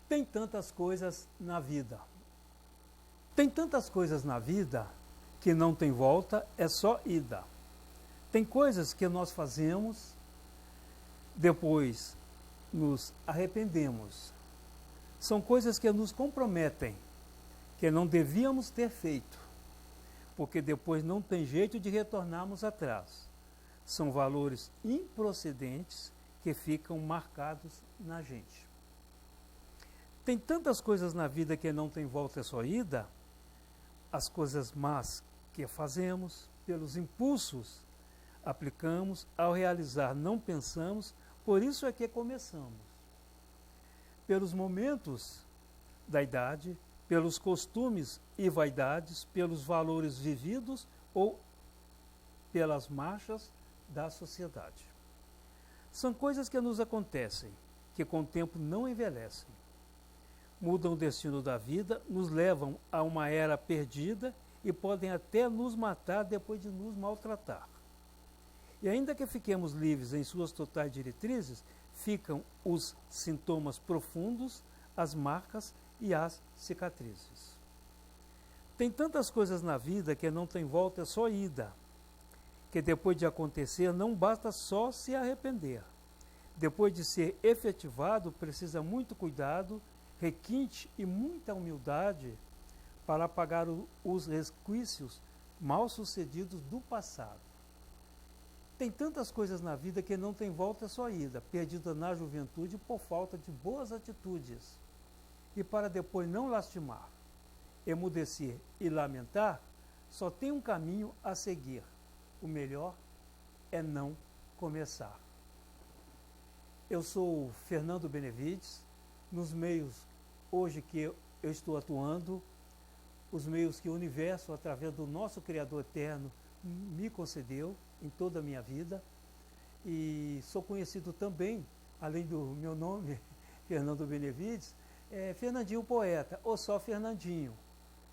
Tem tantas coisas na vida. Tem tantas coisas na vida que não tem volta, é só ida. Tem coisas que nós fazemos, depois nos arrependemos. São coisas que nos comprometem, que não devíamos ter feito, porque depois não tem jeito de retornarmos atrás. São valores improcedentes que ficam marcados na gente. Tem tantas coisas na vida que não tem volta, é só ida. As coisas más que fazemos, pelos impulsos aplicamos, ao realizar não pensamos, por isso é que começamos. Pelos momentos da idade, pelos costumes e vaidades, pelos valores vividos ou pelas marchas da sociedade. São coisas que nos acontecem, que com o tempo não envelhecem. Mudam o destino da vida, nos levam a uma era perdida e podem até nos matar depois de nos maltratar. E ainda que fiquemos livres em suas totais diretrizes, ficam os sintomas profundos, as marcas e as cicatrizes. Tem tantas coisas na vida que não tem volta, é só ida, que depois de acontecer não basta só se arrepender. Depois de ser efetivado, precisa muito cuidado, requinte e muita humildade para apagar os resquícios mal sucedidos do passado. Tem tantas coisas na vida que não tem volta, é só ida, perdida na juventude por falta de boas atitudes. E para depois não lastimar, emudecer e lamentar, só tem um caminho a seguir. O melhor é não começar. Eu sou Fernando Benevides. Nos meios hoje que eu estou atuando, os meios que o universo, através do nosso Criador Eterno, me concedeu em toda a minha vida. E sou conhecido também, além do meu nome, Fernando Benevides, Fernandinho Poeta, ou só Fernandinho.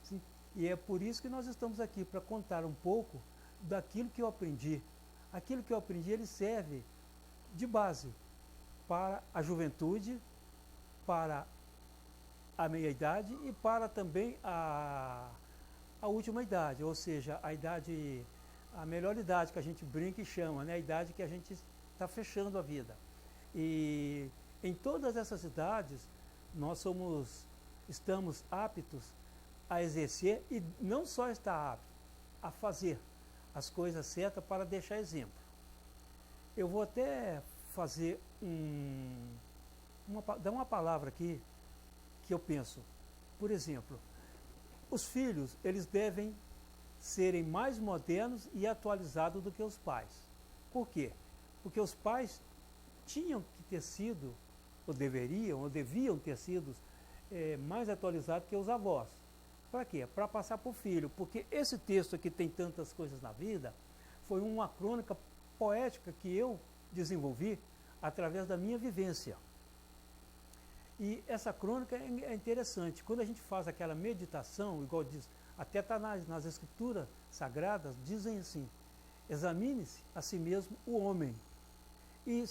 Sim? E é por isso que nós estamos aqui, para contar um pouco daquilo que eu aprendi. Aquilo que eu aprendi, ele serve de base para a juventude, para a meia-idade e para também a última idade, ou seja, a melhor idade que a gente brinca e chama, né? A idade que a gente está fechando a vida. E em todas essas idades, nós estamos aptos a exercer e não só estar apto, a fazer as coisas certas para deixar exemplo. Eu vou até fazer dar uma palavra aqui que eu penso. Por exemplo, os filhos, eles devem serem mais modernos e atualizados do que os pais. Por quê? Porque os pais tinham que ter sido, ou deviam ter sido mais atualizados que os avós. Para quê? Para passar para o filho. Porque esse texto aqui, Tem Tantas Coisas na Vida, foi uma crônica poética que eu desenvolvi através da minha vivência. E essa crônica é interessante. Quando a gente faz aquela meditação, igual diz, até está nas escrituras sagradas, dizem assim: examine-se a si mesmo o homem. E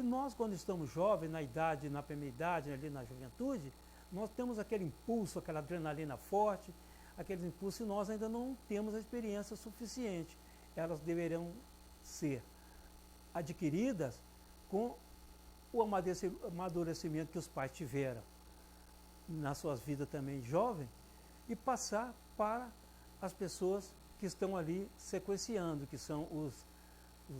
nós, quando estamos jovens, na idade, na primeira idade, ali na juventude, nós temos aquele impulso, aquela adrenalina forte, aqueles impulsos, e nós ainda não temos a experiência suficiente. Elas deverão ser adquiridas com o amadurecimento que os pais tiveram nas suas vidas também jovem, e passar para as pessoas que estão ali sequenciando, que são os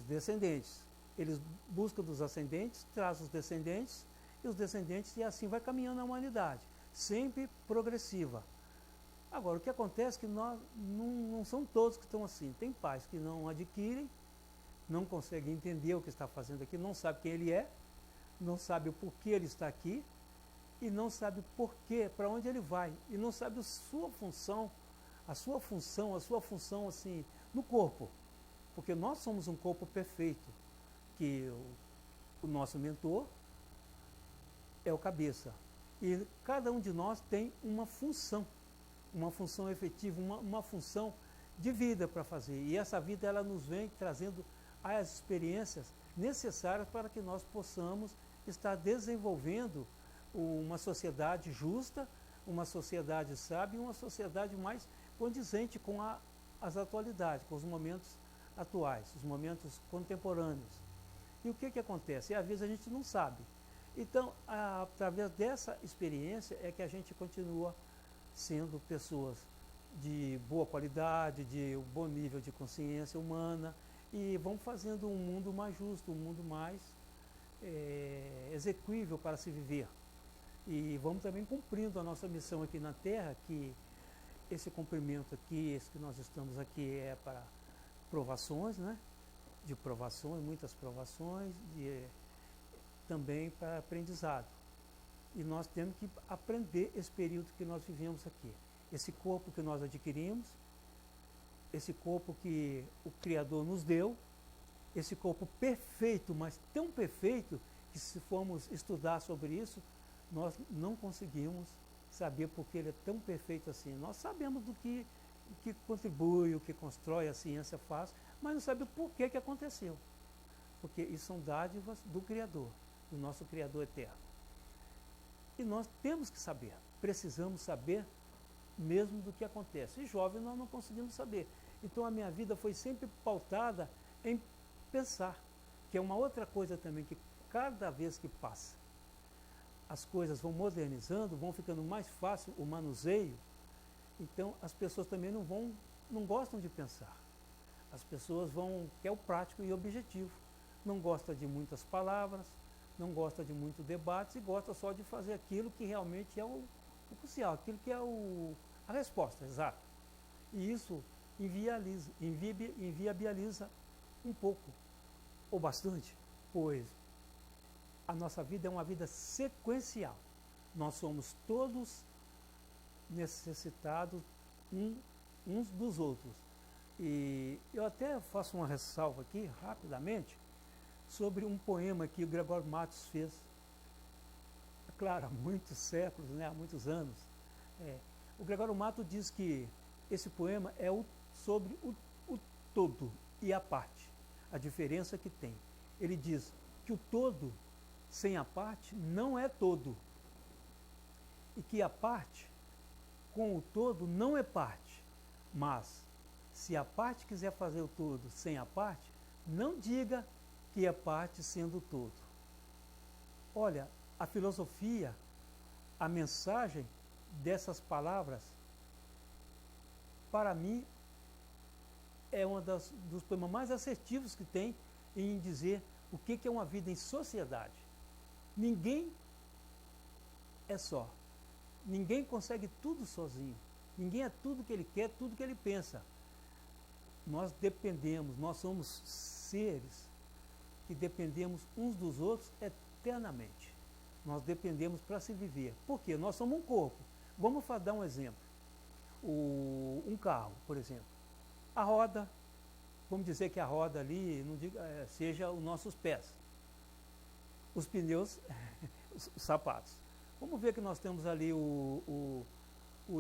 descendentes. Eles buscam dos ascendentes, trazem os descendentes, e os descendentes, e assim vai caminhando a humanidade, sempre progressiva. Agora, o que acontece é que não são todos que estão assim. Tem pais que não adquirem, não conseguem entender o que está fazendo aqui, não sabe quem ele é, não sabe o porquê ele está aqui, e não sabe porquê, para onde ele vai, e não sabe a sua função assim, no corpo. Porque nós somos um corpo perfeito, que o nosso mentor é o cabeça. E cada um de nós tem uma função efetiva, uma função de vida para fazer. E essa vida, ela nos vem trazendo as experiências necessárias para que nós possamos estar desenvolvendo uma sociedade justa, uma sociedade sábia e uma sociedade mais condizente com as atualidades, com os momentos atuais, os momentos contemporâneos. E o que acontece? E às vezes a gente não sabe. Então, através dessa experiência é que a gente continua sendo pessoas de boa qualidade, de bom nível de consciência humana, e vamos fazendo um mundo mais justo, um mundo mais execuível para se viver. E vamos também cumprindo a nossa missão aqui na Terra, que esse cumprimento aqui, esse que nós estamos aqui é para provações, né? De provações, muitas provações, também para aprendizado. E nós temos que aprender esse período que nós vivemos aqui. Esse corpo que nós adquirimos, esse corpo que o Criador nos deu, esse corpo perfeito, mas tão perfeito que se formos estudar sobre isso, nós não conseguimos saber porque ele é tão perfeito assim. Nós sabemos do que contribui, o que constrói, a ciência faz, mas não sabemos por que aconteceu. Porque isso são dádivas do Criador, do nosso Criador eterno. E nós temos que saber, precisamos saber mesmo do que acontece. E jovem nós não conseguimos saber. Então a minha vida foi sempre pautada em pensar, que é uma outra coisa também, que cada vez que passa, as coisas vão modernizando, vão ficando mais fácil o manuseio, então as pessoas também não gostam de pensar. As pessoas quer o prático e objetivo. Não gosta de muitas palavras, não gosta de muito debates e gosta só de fazer aquilo que realmente é o crucial, aquilo que é a resposta exata. E isso inviabiliza um pouco, ou bastante, pois a nossa vida é uma vida sequencial. Nós somos todos necessitados uns dos outros. E eu até faço uma ressalva aqui, rapidamente, sobre um poema que o Gregório Matos fez, claro, há muitos séculos, né, há muitos anos. O Gregório Matos diz que esse poema é sobre o todo e a parte, a diferença que tem. Ele diz que o todo sem a parte não é todo, e que a parte com o todo não é parte, mas se a parte quiser fazer o todo sem a parte, não diga que é parte sendo o todo. Olha, a filosofia, a mensagem dessas palavras, para mim, é um dos poemas mais assertivos que tem em dizer o que é uma vida em sociedade. Ninguém é só. Ninguém consegue tudo sozinho. Ninguém é tudo que ele quer, tudo que ele pensa. Nós dependemos, nós somos seres que dependemos uns dos outros eternamente. Nós dependemos para se viver. Por quê? Nós somos um corpo. Vamos dar um exemplo. Um carro, por exemplo. A roda, vamos dizer que a roda ali seja os nossos pés. Os pneus, os sapatos. Vamos ver que nós temos ali o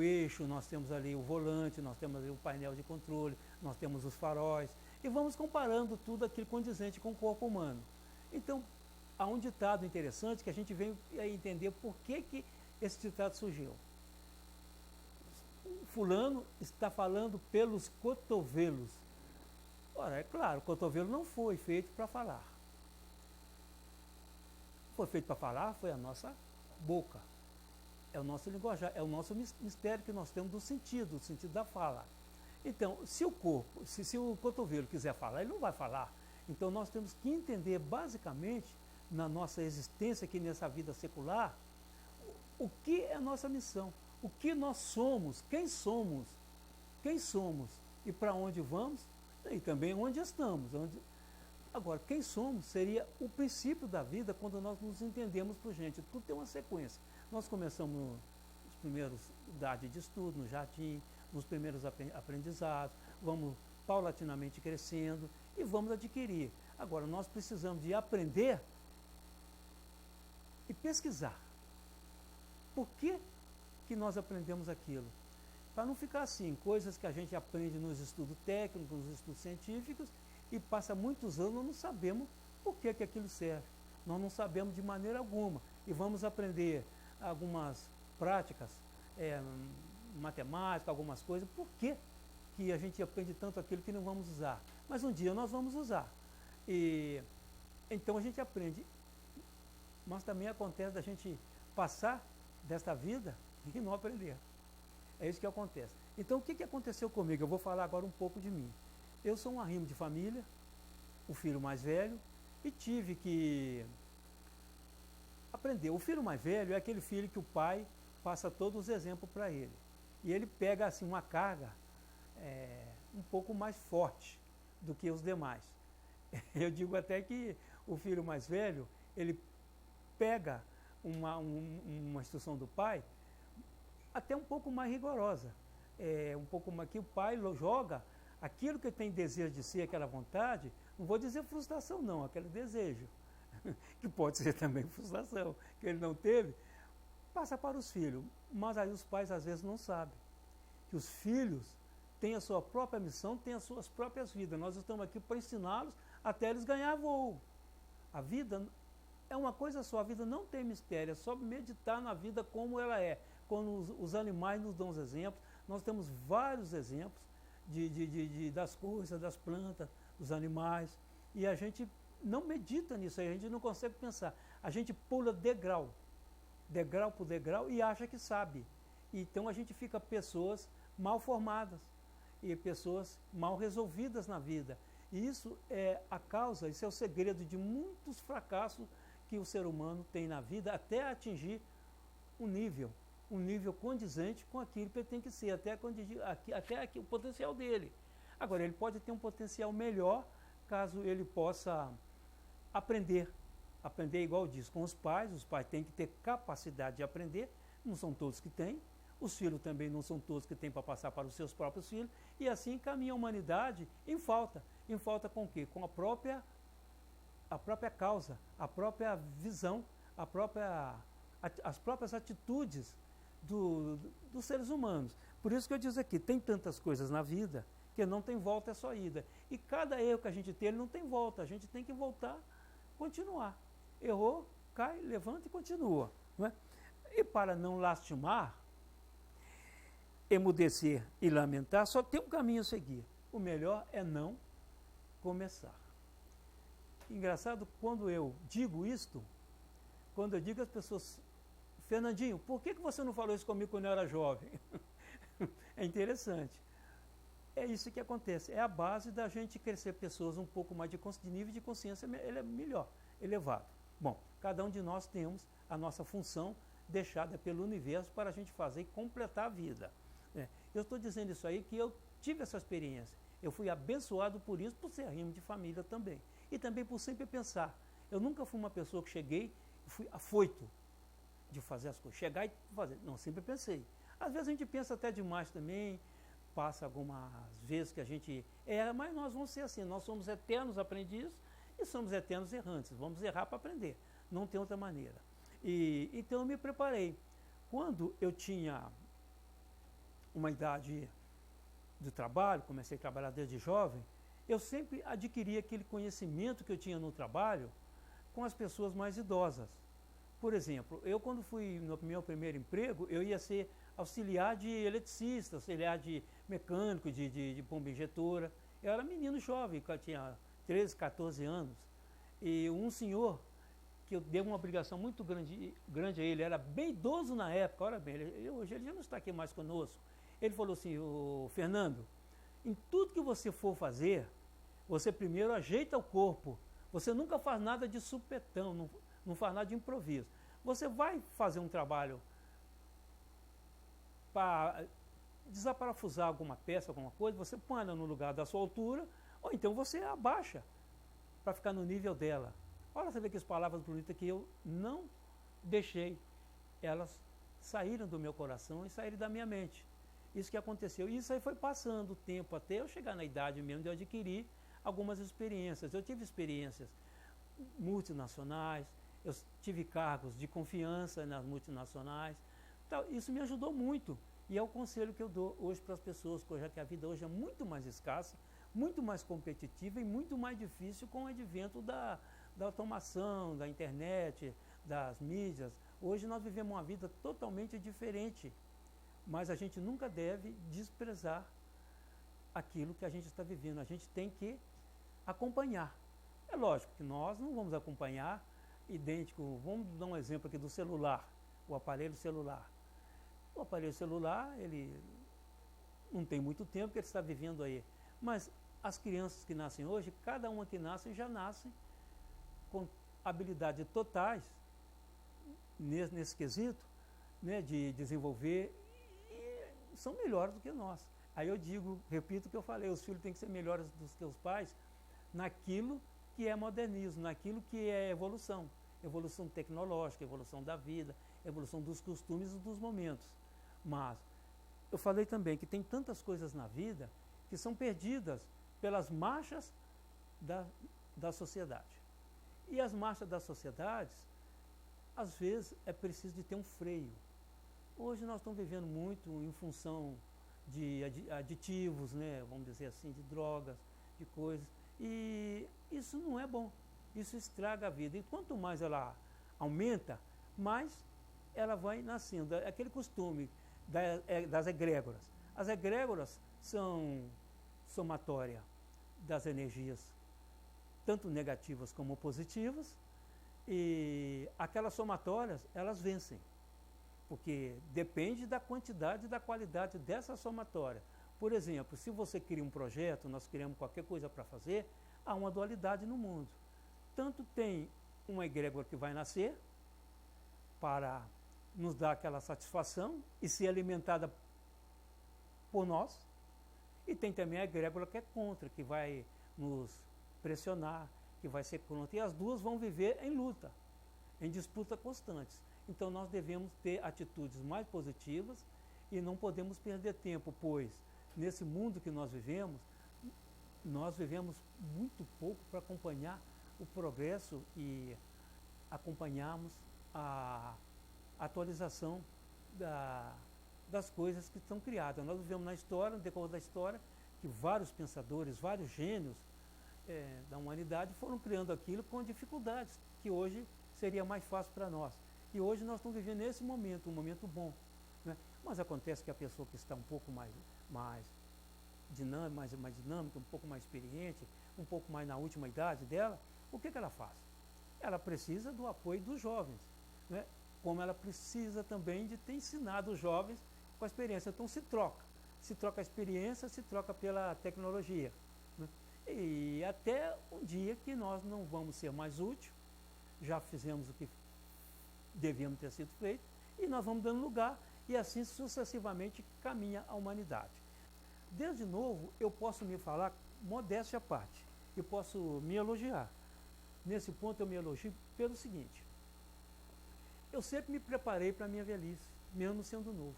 eixo, nós temos ali o volante, nós temos ali o painel de controle, nós temos os faróis, e vamos comparando tudo aquilo condizente com o corpo humano. Então, há um ditado interessante que a gente vem a entender por que esse ditado surgiu. Fulano está falando pelos cotovelos. Ora, é claro, o cotovelo não foi feito para falar. Foi feito para falar, foi a nossa boca. É o nosso linguajar, é o nosso mistério que nós temos do sentido da fala. Então, se o corpo, se o cotovelo quiser falar, ele não vai falar. Então, nós temos que entender, basicamente, na nossa existência aqui nessa vida secular, o que é a nossa missão, o que nós somos, quem somos e para onde vamos, e também onde estamos. Agora, quem somos seria o princípio da vida quando nós nos entendemos por gente. Tudo tem uma sequência. Nós começamos nos primeiros idade de estudo, no jardim, nos primeiros aprendizados, vamos paulatinamente crescendo e vamos adquirir. Agora, nós precisamos de aprender e pesquisar. Por que nós aprendemos aquilo? Para não ficar assim, coisas que a gente aprende nos estudos técnicos, nos estudos científicos, e passa muitos anos nós não sabemos por que aquilo serve. Nós não sabemos de maneira alguma. E vamos aprender algumas práticas, matemática, algumas coisas, por que que a gente aprende tanto aquilo que não vamos usar? Mas um dia nós vamos usar. E então a gente aprende. Mas também acontece da gente passar desta vida e não aprender. É isso que acontece. Então o que aconteceu comigo? Eu vou falar agora um pouco de mim. Eu sou um arrimo de família, o filho mais velho, e tive que aprender. O filho mais velho é aquele filho que o pai passa todos os exemplos para ele. E ele pega assim uma carga um pouco mais forte do que os demais. Eu digo até que o filho mais velho, ele pega uma instrução do pai até um pouco mais rigorosa. Um pouco mais que o pai joga aquilo que ele tem desejo de ser, aquela vontade, não vou dizer frustração não, aquele desejo, que pode ser também frustração, que ele não teve, passa para os filhos. Mas aí os pais às vezes não sabem que os filhos têm a sua própria missão, têm as suas próprias vidas. Nós estamos aqui para ensiná-los até eles ganhar voo. A vida é uma coisa só, a vida não tem mistério, é só meditar na vida como ela é. Quando os animais nos dão os exemplos, nós temos vários exemplos das coisas, das plantas, dos animais, e a gente não medita nisso aí, a gente não consegue pensar. A gente pula degrau por degrau e acha que sabe. Então a gente fica pessoas mal formadas e pessoas mal resolvidas na vida. E isso é a causa, isso é o segredo de muitos fracassos que o ser humano tem na vida, até atingir um nível condizente com aquilo que ele tem que ser, até o potencial dele. Agora, ele pode ter um potencial melhor caso ele possa aprender igual diz, com os pais têm que ter capacidade de aprender, não são todos que têm, os filhos também não são todos que têm para passar para os seus próprios filhos, e assim caminha a humanidade em falta com o quê? Com a própria causa, a própria visão, as próprias atitudes dos seres humanos. Por isso que eu digo aqui, tem tantas coisas na vida que não tem volta, é só ida. E cada erro que a gente tem, ele não tem volta, a gente tem que voltar, continuar. Errou, cai, levanta e continua. Não é? E para não lastimar, emudecer e lamentar, só tem um caminho a seguir. O melhor é não começar. Engraçado, quando eu digo isto, quando eu digo às pessoas, Fernandinho, por que você não falou isso comigo quando eu era jovem? É interessante. É isso que acontece. É a base da gente crescer pessoas um pouco mais de nível de consciência ele é melhor, elevado. Bom, cada um de nós temos a nossa função deixada pelo universo para a gente fazer e completar a vida. Eu estou dizendo isso aí que eu tive essa experiência. Eu fui abençoado por isso, por ser arrimo de família também. E também por sempre pensar. Eu nunca fui uma pessoa que cheguei e fui afoito de fazer as coisas. Chegar e fazer. Não, sempre pensei. Às vezes a gente pensa até demais também, passa algumas vezes que a gente erra, mas nós vamos ser assim. Nós somos eternos aprendizes e somos eternos errantes. Vamos errar para aprender. Não tem outra maneira. Então eu me preparei. Quando eu tinha uma idade de trabalho, comecei a trabalhar desde jovem, eu sempre adquiri aquele conhecimento que eu tinha no trabalho com as pessoas mais idosas. Por exemplo, eu quando fui no meu primeiro emprego, eu ia ser auxiliar de eletricista, auxiliar de mecânico, de bomba injetora. Eu era menino jovem, eu tinha 13, 14 anos. E um senhor, que eu dei uma obrigação muito grande a ele, era bem idoso na época, olha bem, hoje ele já não está aqui mais conosco. Ele falou assim, Fernando, em tudo que você for fazer, você primeiro ajeita o corpo. Você nunca faz nada de supetão, não faz nada de improviso. Você vai fazer um trabalho para desaparafusar alguma peça, alguma coisa, você põe ela no lugar da sua altura, ou então você abaixa para ficar no nível dela. Olha, você vê que as palavras bonitas que eu não deixei, elas saíram do meu coração e saíram da minha mente. Isso que aconteceu. E isso aí foi passando o tempo até eu chegar na idade mesmo de eu adquirir algumas experiências. Eu tive experiências multinacionais, eu tive cargos de confiança nas multinacionais. Então, isso me ajudou muito. E é o conselho que eu dou hoje para as pessoas, já que a vida hoje é muito mais escassa, muito mais competitiva e muito mais difícil com o advento da automação, da internet, das mídias. Hoje nós vivemos uma vida totalmente diferente, mas a gente nunca deve desprezar aquilo que a gente está vivendo. A gente tem que acompanhar. É lógico que nós não vamos acompanhar idêntico. Vamos dar um exemplo aqui do celular, o aparelho celular. O aparelho celular, ele não tem muito tempo que ele está vivendo aí. Mas as crianças que nascem hoje, cada uma que nasce já nasce com habilidades totais nesse quesito, né, de desenvolver, e são melhores do que nós. Aí eu digo, repito o que eu falei, os filhos têm que ser melhores dos que os pais naquilo que é modernismo, naquilo que é evolução. Evolução tecnológica, evolução da vida, evolução dos costumes e dos momentos. Mas eu falei também que tem tantas coisas na vida que são perdidas pelas marchas da sociedade. E as marchas das sociedades, às vezes, é preciso de ter um freio. Hoje nós estamos vivendo muito em função de aditivos, né, vamos dizer assim, de drogas, de coisas. E isso não é bom. Isso estraga a vida. E quanto mais ela aumenta, mais ela vai nascendo. É aquele costume das egrégoras. As egrégoras são somatória das energias, tanto negativas como positivas, e aquelas somatórias, elas vencem, porque depende da quantidade e da qualidade dessa somatória. Por exemplo, se você cria um projeto, nós criamos qualquer coisa para fazer, há uma dualidade no mundo. Tanto tem uma egrégora que vai nascer para nos dar aquela satisfação e ser alimentada por nós, e tem também a egrégora que é contra, que vai nos pressionar, que vai ser contra, e as duas vão viver em luta, em disputa constantes. Então nós devemos ter atitudes mais positivas e não podemos perder tempo, pois nesse mundo que nós vivemos muito pouco para acompanhar o progresso e acompanharmos a atualização das coisas que estão criadas. Nós vivemos na história, no decorrer da história, que vários pensadores, vários gênios da humanidade foram criando aquilo com dificuldades, que hoje seria mais fácil para nós. E hoje nós estamos vivendo nesse momento, um momento bom, né? Mas acontece que a pessoa que está um pouco mais dinâmica, um pouco mais experiente, um pouco mais na última idade dela, o que ela faz? Ela precisa do apoio dos jovens, né? Como ela precisa também de ter ensinado os jovens com a experiência. Então se troca a experiência, se troca pela tecnologia, né? E até um dia que nós não vamos ser mais úteis, já fizemos o que devíamos ter sido feito, e nós vamos dando lugar, e assim sucessivamente caminha a humanidade. Desde novo, eu posso me falar, modéstia à parte, eu posso me elogiar. Nesse ponto eu me elogio pelo seguinte: eu sempre me preparei para a minha velhice, mesmo sendo novo.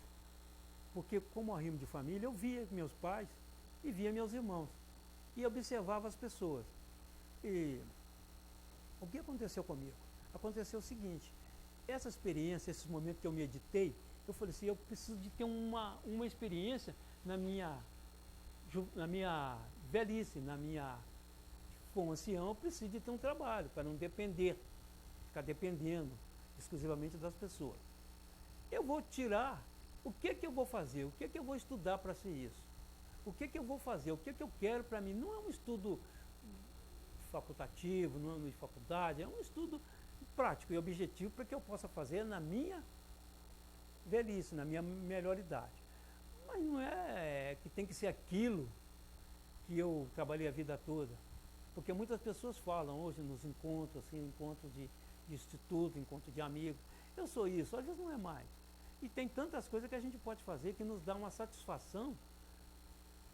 Porque como arrimo de família, eu via meus pais e via meus irmãos. E observava as pessoas. E o que aconteceu comigo? Aconteceu o seguinte: essa experiência, esses momentos que eu meditei, eu falei assim, eu preciso de ter uma experiência na minha velhice, como ancião, eu preciso de ter um trabalho, para não ficar dependendo exclusivamente das pessoas. Eu vou tirar, o que eu vou fazer, o que eu vou estudar para ser isso? O que eu vou fazer, o que eu quero para mim? Não é um estudo facultativo, não é de faculdade, é um estudo prático e objetivo para que eu possa fazer na minha velhice, na minha melhor idade. Mas não é que tem que ser aquilo que eu trabalhei a vida toda. Porque muitas pessoas falam hoje nos encontros, assim, encontros de instituto, encontro de amigos, eu sou isso, às vezes não é mais. E tem tantas coisas que a gente pode fazer que nos dá uma satisfação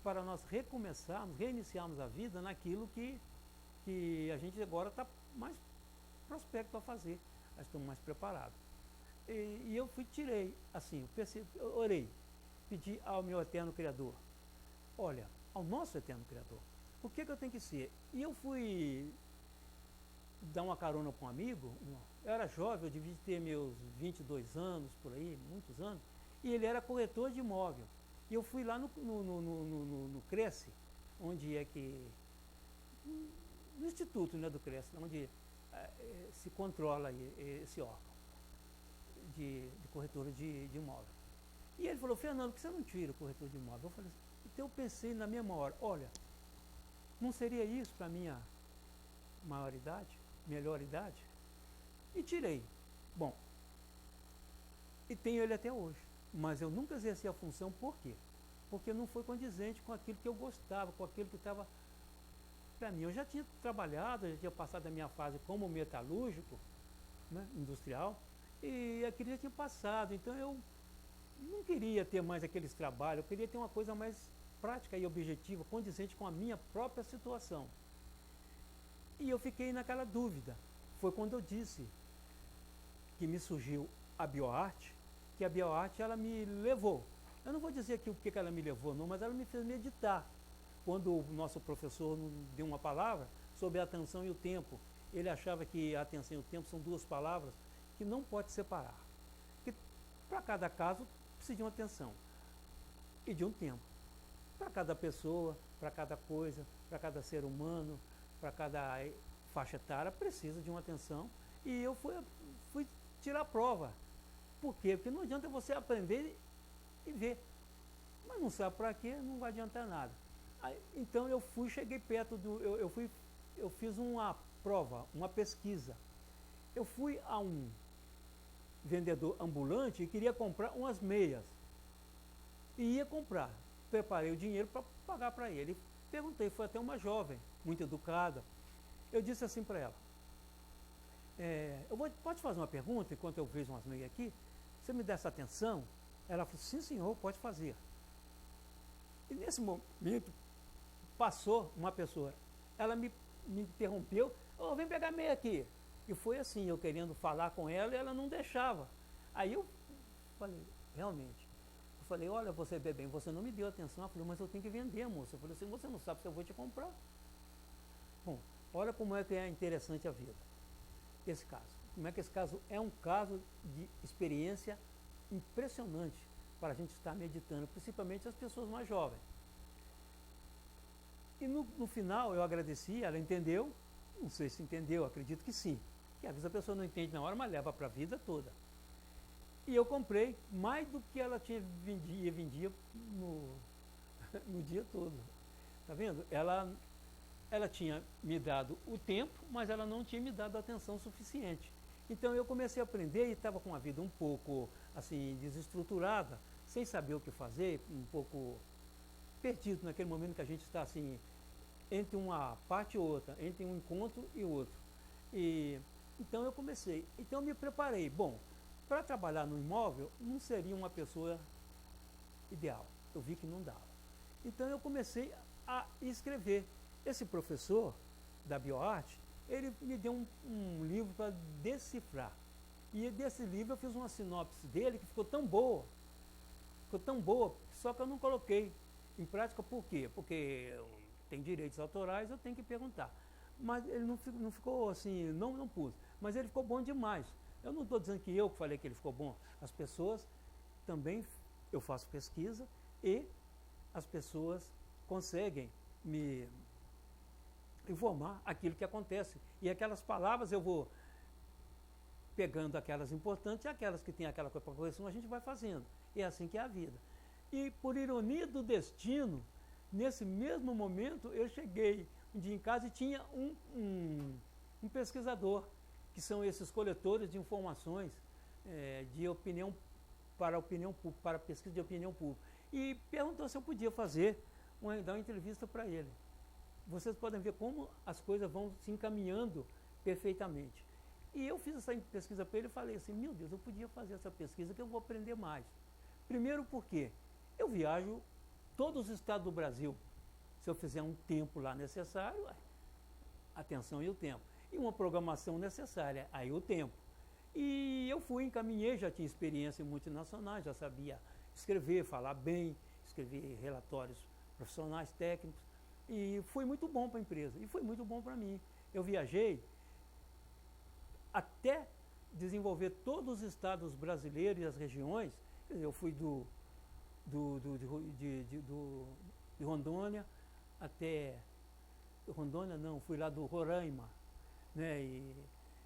para nós recomeçarmos, reiniciarmos a vida naquilo que a gente agora está mais prospecto a fazer, nós estamos mais preparados. E eu tirei, assim, eu orei, pedi ao meu eterno Criador, olha, ao nosso eterno Criador, o que eu tenho que ser? E eu fui dar uma carona para um amigo, eu era jovem, eu devia ter meus 22 anos, por aí, muitos anos, e ele era corretor de imóvel. E eu fui lá no Cresce, onde é que... no instituto, né, do Cresce, onde se controla esse órgão. de corretora de imóvel. E ele falou, Fernando, por que você não tira o corretor de imóvel? Eu falei, então eu pensei na mesma hora, olha, não seria isso para a minha maioridade, melhor idade? E tirei. Bom, e tenho ele até hoje, mas eu nunca exerci a função, por quê? Porque não foi condizente com aquilo que eu gostava, com aquilo que estava para mim. Eu já tinha trabalhado, já tinha passado a minha fase como metalúrgico, né, industrial, e aquilo já tinha passado, então eu não queria ter mais aqueles trabalhos, eu queria ter uma coisa mais prática e objetiva, condizente com a minha própria situação. E eu fiquei naquela dúvida. Foi quando eu disse que me surgiu a bioarte, que a bioarte ela me levou. Eu não vou dizer aqui o que ela me levou, não, mas ela me fez meditar. Quando o nosso professor deu uma palavra sobre a atenção e o tempo, ele achava que a atenção e o tempo são duas palavras que não pode separar. Que para cada caso precisa de uma atenção e de um tempo. Para cada pessoa, para cada coisa, para cada ser humano, para cada faixa etária, precisa de uma atenção. E eu fui tirar a prova. Por quê? Porque não adianta você aprender e ver. Mas não sabe para quê, não vai adiantar nada. Aí, então cheguei perto eu fiz uma prova, uma pesquisa. Eu fui a um vendedor ambulante e queria comprar umas meias. E ia comprar. Preparei o dinheiro para pagar para ele. Perguntei, foi até uma jovem, muito educada. Eu disse assim para ela, pode fazer uma pergunta enquanto eu vejo umas meias aqui? Você me dá essa atenção? Ela falou, sim senhor, pode fazer. E nesse momento, passou uma pessoa, ela me interrompeu, vem pegar meia aqui. E foi assim, eu querendo falar com ela e ela não deixava. Aí eu falei, realmente. Eu falei, olha, você bem, você não me deu atenção. Ela falou, mas eu tenho que vender, moça. Eu falei assim, você não sabe se eu vou te comprar. Bom, olha como é que é interessante a vida. Esse caso. Como é que esse caso é um caso de experiência impressionante para a gente estar meditando, principalmente as pessoas mais jovens. E no final eu agradeci, ela entendeu, não sei se entendeu, acredito que sim. Que às vezes a pessoa não entende na hora, mas leva para a vida toda. E eu comprei mais do que ela vendia no dia todo. Tá vendo? Ela tinha me dado o tempo, mas ela não tinha me dado a atenção suficiente. Então eu comecei a aprender e estava com a vida um pouco assim desestruturada, sem saber o que fazer, um pouco perdido naquele momento que a gente está assim entre uma parte e outra, entre um encontro e outro. E então eu comecei. Então eu me preparei. Bom, para trabalhar no imóvel não seria uma pessoa ideal. Eu vi que não dava. Então eu comecei a escrever. Esse professor da bioarte, ele me deu um livro para decifrar. E desse livro eu fiz uma sinopse dele que ficou tão boa, só que eu não coloquei em prática. Por quê? Porque tem direitos autorais, eu tenho que perguntar. Mas ele não ficou assim, não pus. Mas ele ficou bom demais. Eu não estou dizendo que eu falei que ele ficou bom. As pessoas também, eu faço pesquisa e as pessoas conseguem me informar aquilo que acontece. E aquelas palavras eu vou pegando aquelas importantes e aquelas que tem aquela coisa para correção, a gente vai fazendo. E é assim que é a vida. E por ironia do destino, nesse mesmo momento eu cheguei um dia em casa e tinha um pesquisador, que são esses coletores de informações de opinião pública, para pesquisa de opinião pública. E perguntou se eu podia dar uma entrevista para ele. Vocês podem ver como as coisas vão se encaminhando perfeitamente. E eu fiz essa pesquisa para ele e falei assim, meu Deus, eu podia fazer essa pesquisa que eu vou aprender mais. Primeiro porque eu viajo todos os estados do Brasil. Se eu fizer um tempo lá necessário, atenção e o tempo. E uma programação necessária, aí o tempo. E eu encaminhei, já tinha experiência em multinacionais, já sabia escrever, falar bem, escrever relatórios profissionais, técnicos. E foi muito bom para a empresa, e foi muito bom para mim. Eu viajei até desenvolver todos os estados brasileiros e as regiões. Quer dizer, eu fui de Rondônia até... Rondônia não, fui lá do Roraima, né, e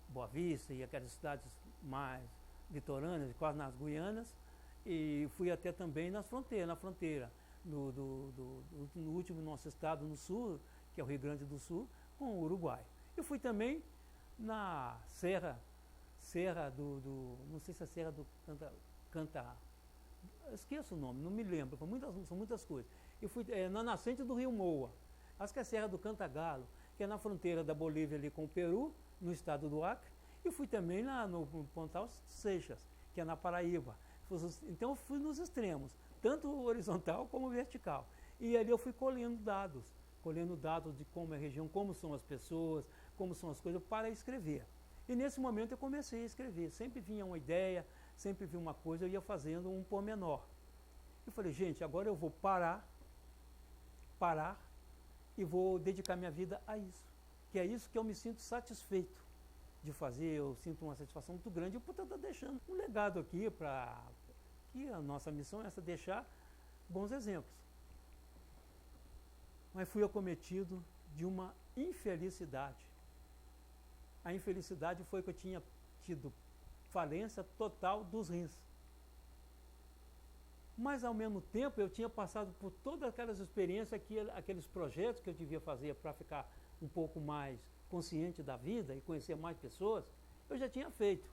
Boa Vista e aquelas cidades mais litorâneas, quase nas Guianas, e fui até também na fronteira no último nosso estado no sul, que é o Rio Grande do Sul, com o Uruguai. Eu fui também na Serra não sei se é Serra do Canta, esqueço o nome, não me lembro, são muitas coisas. Eu fui na nascente do Rio Moa, acho que é a Serra do Cantagalo, que é na fronteira da Bolívia ali com o Peru, no estado do Acre, e fui também no Pontal Seixas, que é na Paraíba. Então eu fui nos extremos, tanto horizontal como vertical. E ali eu fui colhendo dados de como é a região, como são as pessoas, como são as coisas, para escrever. E nesse momento eu comecei a escrever. Sempre vinha uma ideia, sempre vinha uma coisa, eu ia fazendo um pormenor. Eu falei, gente, agora eu vou parar e vou dedicar minha vida a isso. Que é isso que eu me sinto satisfeito de fazer, eu sinto uma satisfação muito grande. Eu estou deixando um legado aqui para que a nossa missão é essa, deixar bons exemplos. Mas fui acometido de uma infelicidade. A infelicidade foi que eu tinha tido falência total dos rins. Mas, ao mesmo tempo, eu tinha passado por todas aquelas experiências, aqueles projetos que eu devia fazer para ficar um pouco mais consciente da vida e conhecer mais pessoas, eu já tinha feito.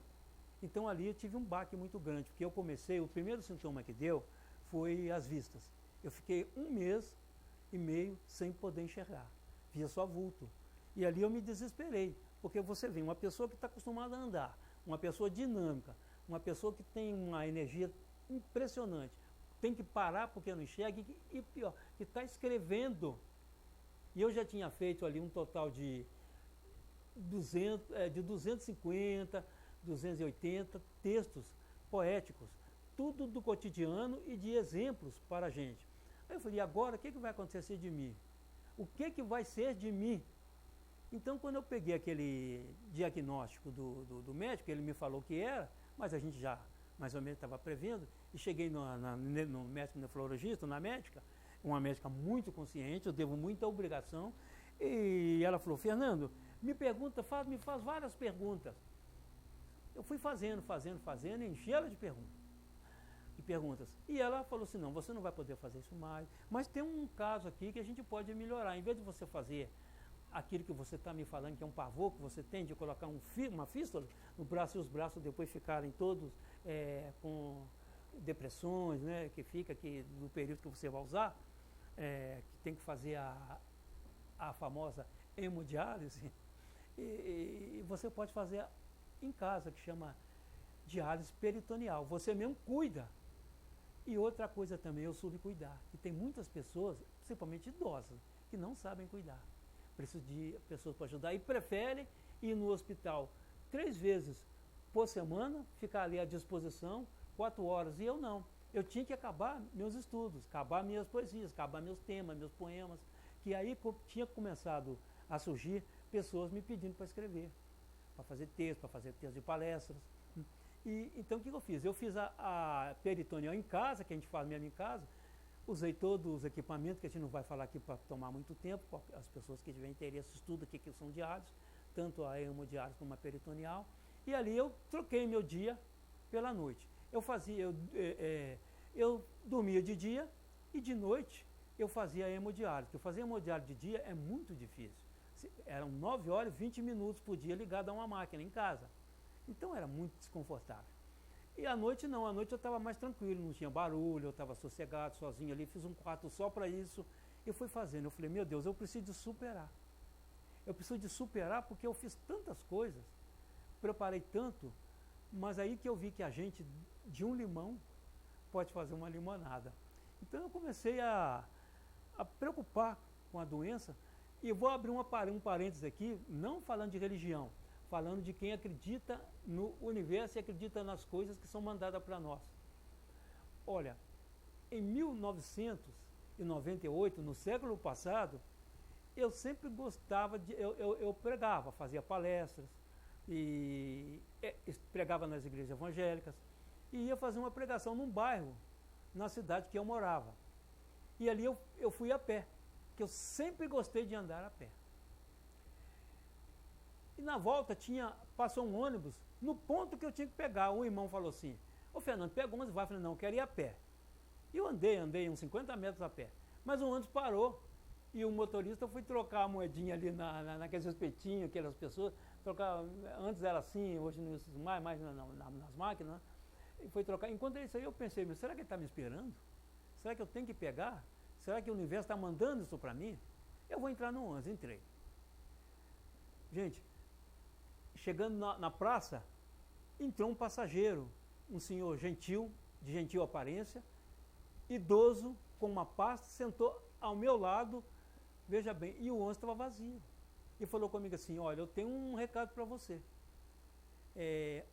Então, ali eu tive um baque muito grande, porque eu comecei, o primeiro sintoma que deu foi as vistas. Eu fiquei 1 mês e meio sem poder enxergar, via só vulto. E ali eu me desesperei, porque você vê uma pessoa que está acostumada a andar, uma pessoa dinâmica, uma pessoa que tem uma energia impressionante, tem que parar porque não enxerga e pior, que está escrevendo. E eu já tinha feito ali um total de 250, 280 textos poéticos, tudo do cotidiano e de exemplos para a gente. Aí eu falei, agora o que vai acontecer de mim? O que vai ser de mim? Então, quando eu peguei aquele diagnóstico do médico, ele me falou que era, mas a gente já mais ou menos estava prevendo, e cheguei no médico nefrologista, na médica, uma médica muito consciente, eu devo muita obrigação, e ela falou, Fernando, me faz várias perguntas. Eu fui fazendo, e enchi ela de perguntas. E ela falou assim, não, você não vai poder fazer isso mais, mas tem um caso aqui que a gente pode melhorar. Em vez de você fazer aquilo que você está me falando, que é um pavor que você tem de colocar uma fístula no braço e os braços depois ficarem todos com depressões, né, que fica aqui no período que você vai usar, que tem que fazer a famosa hemodiálise, e você pode fazer em casa, que chama diálise peritoneal. Você mesmo cuida. E outra coisa também, eu soube cuidar. E tem muitas pessoas, principalmente idosas, que não sabem cuidar. Preciso de pessoas para ajudar e preferem ir no hospital 3 vezes por semana, ficar ali à disposição, 4 horas. E eu não. Eu tinha que acabar meus estudos, acabar minhas poesias, acabar meus temas, meus poemas. Que aí tinha começado a surgir pessoas me pedindo para escrever, para fazer texto de palestras. E então o que eu fiz? Eu fiz a peritoneal em casa, que a gente faz mesmo em casa, usei todos os equipamentos, que a gente não vai falar aqui para tomar muito tempo, as pessoas que tiverem interesse estudam o que são diálises, tanto a hemodiálise como a peritoneal, e ali eu troquei meu dia pela noite. Eu dormia de dia e de noite eu fazia a hemodiálise. Porque fazer hemodiálise de dia é muito difícil. Eram 9 horas e 20 minutos por dia ligado a uma máquina em casa. Então era muito desconfortável. E à noite não, à noite eu estava mais tranquilo, não tinha barulho, eu estava sossegado, sozinho ali, fiz um quarto só para isso. E fui fazendo, eu falei, meu Deus, eu preciso de superar. Eu preciso de superar porque eu fiz tantas coisas, preparei tanto, mas aí que eu vi que a gente, de um limão, pode fazer uma limonada. Então eu comecei a preocupar com a doença, e eu vou abrir um parênteses aqui, não falando de religião, falando de quem acredita no universo e acredita nas coisas que são mandadas para nós. Olha, em 1998, no século passado, eu sempre gostava eu pregava, fazia palestras, e pregava nas igrejas evangélicas, e ia fazer uma pregação num bairro, na cidade que eu morava. E ali eu fui a pé, que eu sempre gostei de andar a pé. E na volta passou um ônibus no ponto que eu tinha que pegar. O irmão falou assim, ô Fernando, pega o ônibus e vai. Eu falei, não, eu quero ir a pé. E eu andei uns 50 metros a pé. Mas o ônibus parou e o motorista foi trocar a moedinha ali naqueles espetinhos, aquelas pessoas. Antes era assim, hoje não usa mais nas máquinas. Né? E foi trocar. Enquanto ele saiu, eu pensei, mas será que ele está me esperando? Será que eu tenho que pegar? Será que o universo está mandando isso para mim? Eu vou entrar no ônibus, entrei. Gente, chegando na praça, entrou um passageiro, um senhor gentil, de gentil aparência, idoso, com uma pasta, sentou ao meu lado, veja bem, e o ônibus estava vazio. E falou comigo assim, olha, eu tenho um recado para você.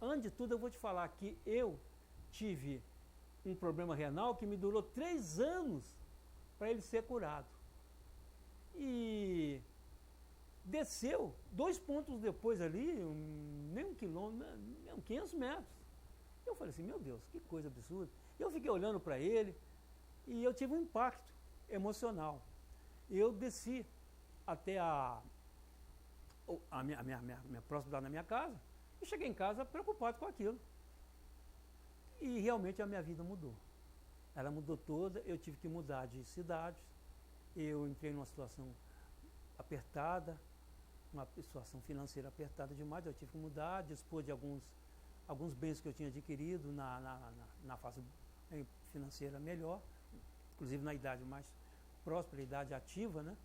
Antes de tudo, eu vou te falar que eu tive um problema renal que me durou 3 anos para ele ser curado. E desceu 2 pontos depois ali, nem 1 quilômetro, nem 500 metros. Eu falei assim, meu Deus, que coisa absurda. E eu fiquei olhando para ele e eu tive um impacto emocional. Eu desci até a minha proximidade na minha casa e cheguei em casa preocupado com aquilo. E realmente a minha vida mudou. Ela mudou toda, eu tive que mudar de cidade, eu entrei numa situação apertada, uma situação financeira apertada demais, eu tive que mudar, dispor de alguns bens que eu tinha adquirido na fase financeira melhor, inclusive na idade mais próspera, idade ativa, né?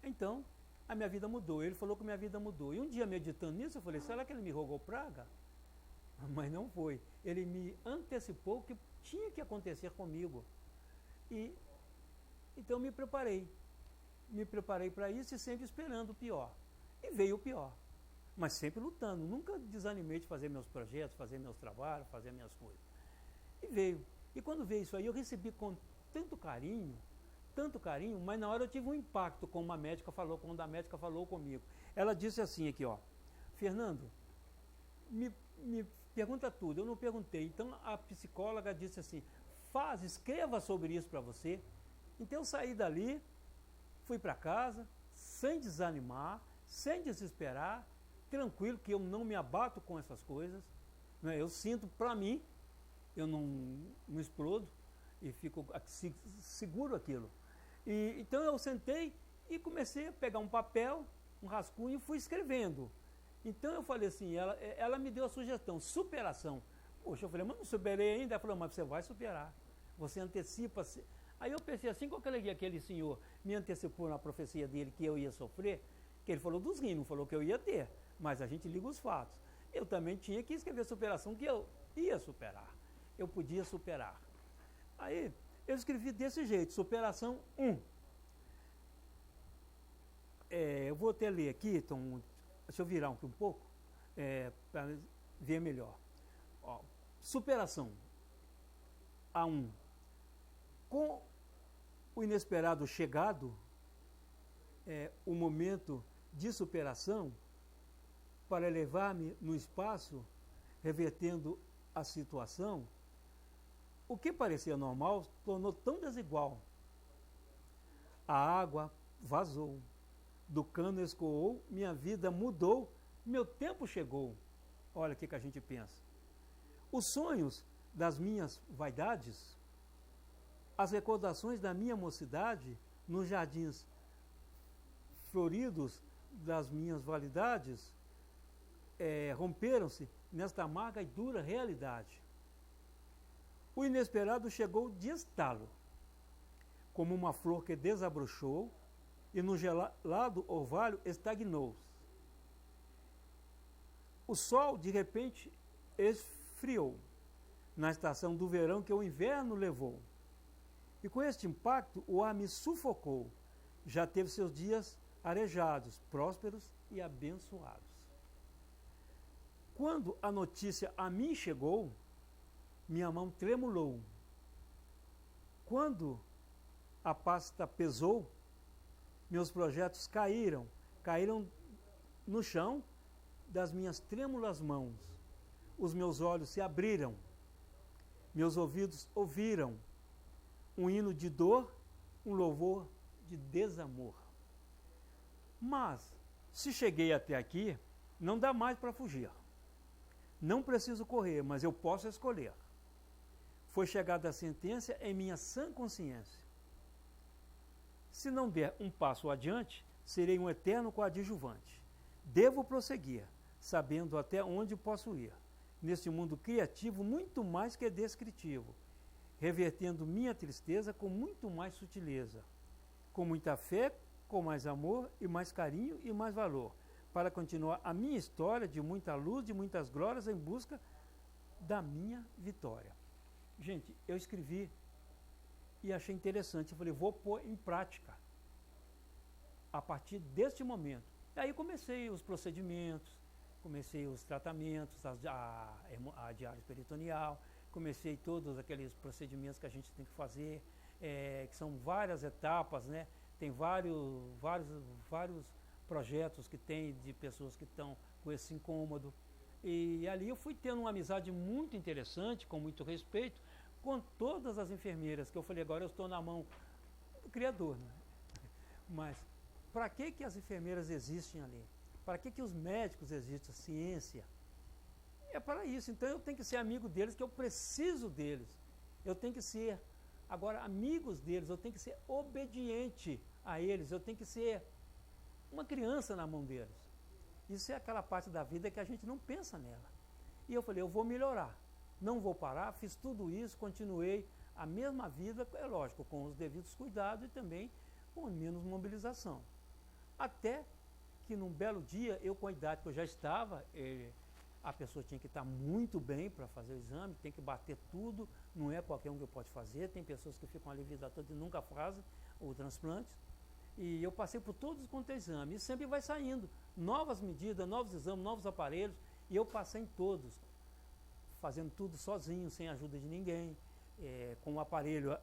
Então, a minha vida mudou. Ele falou que minha vida mudou. E um dia, meditando nisso, eu falei, será que ele me rogou praga? Mas não foi. Ele me antecipou o que tinha que acontecer comigo. Então me preparei. Me preparei para isso e sempre esperando o pior. E veio o pior. Mas sempre lutando. Nunca desanimei de fazer meus projetos, fazer meus trabalhos, fazer minhas coisas. E veio. E quando veio isso aí, eu recebi com tanto carinho, mas na hora eu tive um impacto quando a médica falou comigo. Ela disse assim aqui, ó, Fernando, me pergunta tudo. Eu não perguntei. Então a psicóloga disse assim, escreva sobre isso para você. Então eu saí dali, fui para casa, sem desanimar, sem desesperar, tranquilo, que eu não me abato com essas coisas. Né? Eu sinto para mim, eu não explodo e fico seguro aquilo. Então eu sentei e comecei a pegar um papel, um rascunho e fui escrevendo. Então eu falei assim, ela me deu a sugestão, superação. Poxa, eu falei, mas não superei ainda. Ela falou, mas você vai superar. Você antecipa-se. Aí eu pensei assim, qual que aquele senhor me antecipou na profecia dele que eu ia sofrer, que ele falou dos rins, não falou que eu ia ter, mas a gente liga os fatos. Eu também tinha que escrever superação, que eu ia superar. Eu podia superar. Aí eu escrevi desse jeito, superação 1. Eu vou até ler aqui, então, deixa eu virar um pouco, para ver melhor. Ó, superação A1. Com o inesperado chegado, o momento de superação, para elevar-me no espaço, revertendo a situação, o que parecia normal tornou tão desigual. A água vazou, do cano escoou, minha vida mudou, meu tempo chegou. Olha o que a gente pensa. Os sonhos das minhas vaidades, as recordações da minha mocidade, nos jardins floridos das minhas validades, romperam-se nesta amarga e dura realidade. O inesperado chegou de estalo, como uma flor que desabrochou e no gelado orvalho estagnou. O sol, de repente, esfriou na estação do verão que o inverno levou. E com este impacto, o ar me sufocou. Já teve seus dias arejados, prósperos e abençoados. Quando a notícia a mim chegou, minha mão tremulou. Quando a pasta pesou, meus projetos caíram no chão das minhas trêmulas mãos. Os meus olhos se abriram, meus ouvidos ouviram um hino de dor, um louvor de desamor. Mas Se cheguei até aqui, não dá mais para fugir. Não preciso correr, mas eu posso escolher. Foi chegada a sentença em minha sã consciência. Se não der um passo adiante, serei um eterno coadjuvante. Devo prosseguir, sabendo até onde posso ir, neste mundo criativo muito mais que descritivo, revertendo minha tristeza com muito mais sutileza, com muita fé, com mais amor e mais carinho e mais valor, para continuar a minha história de muita luz, de muitas glórias em busca da minha vitória. Gente, eu escrevi e achei interessante. Eu falei, vou pôr em prática a partir deste momento. E aí comecei os procedimentos, comecei os tratamentos, a diálise peritoneal, comecei todos aqueles procedimentos que a gente tem que fazer, que são várias etapas, né? Tem vários projetos que tem de pessoas que estão com esse incômodo. E ali eu fui tendo uma amizade muito interessante, com muito respeito, com todas as enfermeiras, que eu falei, agora eu estou na mão do Criador, né? Mas para que as enfermeiras existem ali? Para que os médicos existem, a ciência? É para isso. Então eu tenho que ser amigo deles, que eu preciso deles. Eu tenho que ser, agora, amigos deles, eu tenho que ser obediente a eles, eu tenho que ser uma criança na mão deles. Isso é aquela parte da vida que a gente não pensa nela. E eu falei, eu vou melhorar, não vou parar, fiz tudo isso, continuei a mesma vida, é lógico, com os devidos cuidados e também com menos mobilização. Até que num belo dia, eu com a idade que eu já estava, a pessoa tinha que estar muito bem para fazer o exame, tem que bater tudo, não é qualquer um que pode fazer, tem pessoas que ficam ali a vida toda e nunca fazem o transplante. E eu passei por todos quanto exames, e sempre vai saindo novas medidas, novos exames, novos aparelhos, e eu passei em todos, fazendo tudo sozinho, sem ajuda de ninguém, com o aparelho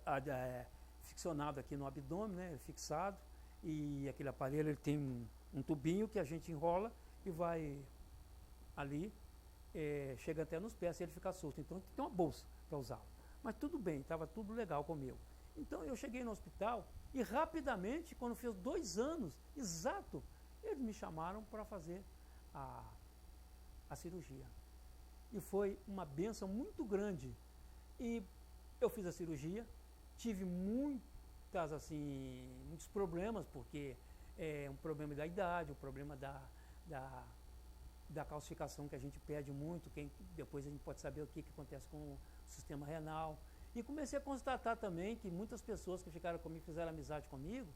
ficcionado aqui no abdômen, né, fixado, e aquele aparelho ele tem um tubinho que a gente enrola e vai ali, chega até nos pés e ele fica solto. Então tem uma bolsa para usá-lo. Mas tudo bem, estava tudo legal comigo. Então eu cheguei no hospital e rapidamente, quando fez 2 anos, exato, eles me chamaram para fazer a cirurgia. E foi uma bênção muito grande. E eu fiz a cirurgia, tive muitos problemas, porque é um problema da idade, o problema da calcificação que a gente perde muito, depois a gente pode saber o que acontece com o sistema renal. E comecei a constatar também que muitas pessoas que ficaram comigo, fizeram amizade comigo,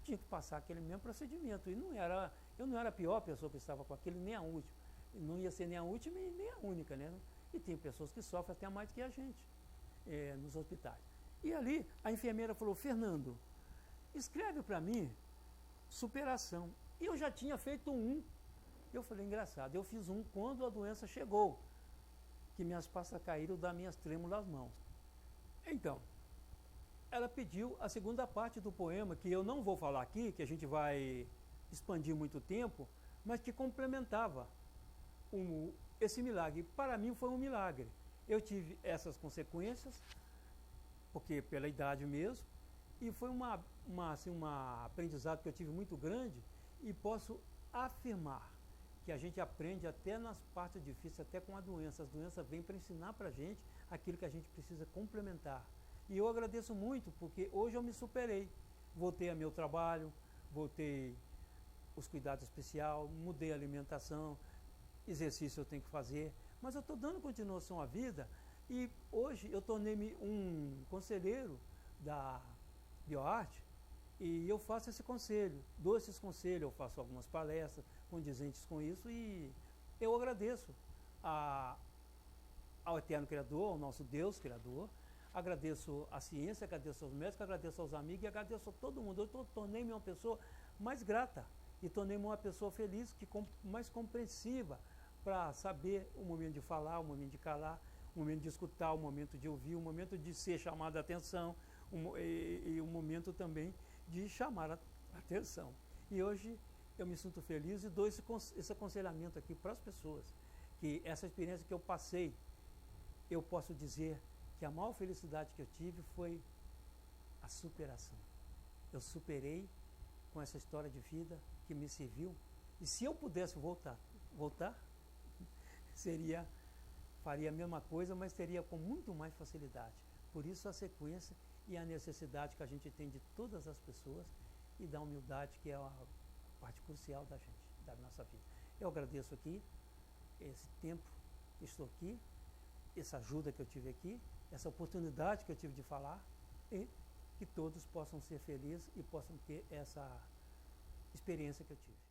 tinham que passar aquele mesmo procedimento. E eu não era a pior pessoa que estava com aquilo, nem a última. Não ia ser nem a última e nem a única, né? E tem pessoas que sofrem até mais do que a gente nos hospitais. E ali a enfermeira falou, Fernando, escreve para mim superação. E eu já tinha feito um. Eu falei, engraçado, eu fiz um quando a doença chegou, que minhas pastas caíram das minhas trêmulas mãos. Então, ela pediu a segunda parte do poema, que eu não vou falar aqui, que a gente vai expandir muito tempo, mas que complementava esse milagre. Para mim foi um milagre. Eu tive essas consequências, porque pela idade mesmo, e foi um aprendizado que eu tive muito grande, e posso afirmar que a gente aprende até nas partes difíceis, até com a doença. As doenças vêm para ensinar para a gente aquilo que a gente precisa complementar. E eu agradeço muito, porque hoje eu me superei. Voltei ao meu trabalho, voltei os cuidados especiais, mudei a alimentação, exercício eu tenho que fazer, mas eu estou dando continuação à vida e hoje eu tornei-me um conselheiro da BioArte e eu faço esse conselho, dou esses conselhos, eu faço algumas palestras condizentes com isso e eu agradeço ao Eterno Criador, ao nosso Deus Criador, agradeço a ciência, agradeço aos médicos, agradeço aos amigos e agradeço a todo mundo. Eu tornei-me uma pessoa mais grata e tornei-me uma pessoa feliz, mais compreensiva para saber o momento de falar, o momento de calar, o momento de escutar, o momento de ouvir, o momento de ser chamado a atenção e o momento também de chamar a atenção. E hoje eu me sinto feliz e dou esse aconselhamento aqui para as pessoas, que essa experiência que eu passei, eu posso dizer que a maior felicidade que eu tive foi a superação. Eu superei com essa história de vida que me serviu E se eu pudesse voltar, faria a mesma coisa, mas teria com muito mais facilidade. Por isso a sequência e a necessidade que a gente tem de todas as pessoas e da humildade, que é a parte crucial da gente, da nossa vida. Eu agradeço aqui esse tempo que estou aqui, essa ajuda que eu tive aqui, essa oportunidade que eu tive de falar, e que todos possam ser felizes e possam ter essa experiência que eu tive.